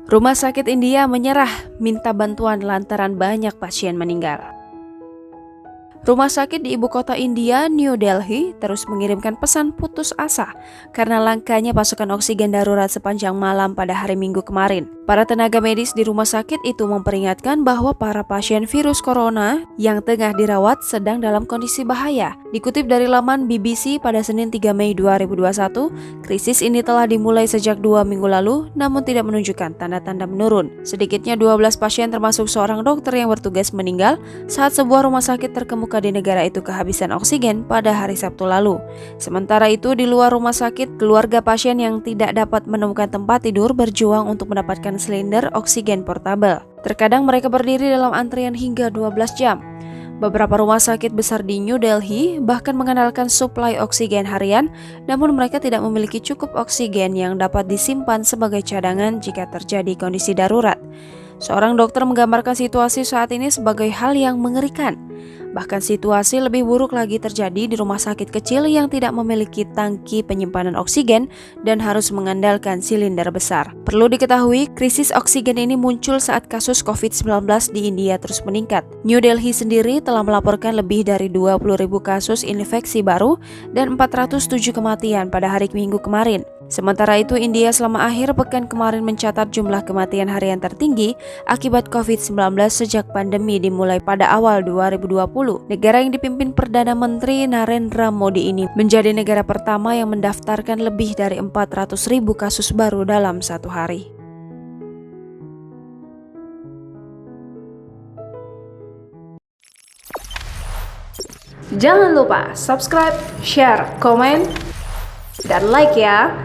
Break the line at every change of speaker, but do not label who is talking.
Rumah sakit India menyerah, minta bantuan lantaran banyak pasien meninggal. Rumah sakit di ibu kota India, New Delhi, terus mengirimkan pesan putus asa karena langkanya pasokan oksigen darurat sepanjang malam pada hari Minggu kemarin. Para tenaga medis di rumah sakit itu memperingatkan bahwa para pasien virus corona yang tengah dirawat sedang dalam kondisi bahaya. Dikutip dari laman BBC pada Senin 3 Mei 2021, krisis ini telah dimulai sejak 2 minggu lalu namun tidak menunjukkan tanda-tanda menurun. Sedikitnya 12 pasien termasuk seorang dokter yang bertugas meninggal saat sebuah rumah sakit terkemuka di negara itu kehabisan oksigen pada hari Sabtu lalu. Sementara itu di luar rumah sakit, keluarga pasien yang tidak dapat menemukan tempat tidur berjuang untuk mendapatkan silinder oksigen portabel. Terkadang mereka berdiri dalam antrian hingga 12 jam. Beberapa rumah sakit besar di New Delhi bahkan mengandalkan suplai oksigen harian, namun mereka tidak memiliki cukup oksigen yang dapat disimpan sebagai cadangan jika terjadi kondisi darurat. Seorang dokter menggambarkan situasi saat ini sebagai hal yang mengerikan. Bahkan situasi lebih buruk lagi terjadi di rumah sakit kecil yang tidak memiliki tangki penyimpanan oksigen dan harus mengandalkan silinder besar. Perlu diketahui, krisis oksigen ini muncul saat kasus COVID-19 di India terus meningkat. New Delhi sendiri telah melaporkan lebih dari 20.000 kasus infeksi baru dan 407 kematian pada hari Minggu kemarin. Sementara itu, India selama akhir pekan kemarin mencatat jumlah kematian harian tertinggi akibat COVID-19 sejak pandemi dimulai pada awal 2020. Negara yang dipimpin Perdana Menteri Narendra Modi ini menjadi negara pertama yang mendaftarkan lebih dari 400.000 kasus baru dalam satu hari. Jangan lupa subscribe, share, komen, dan like ya!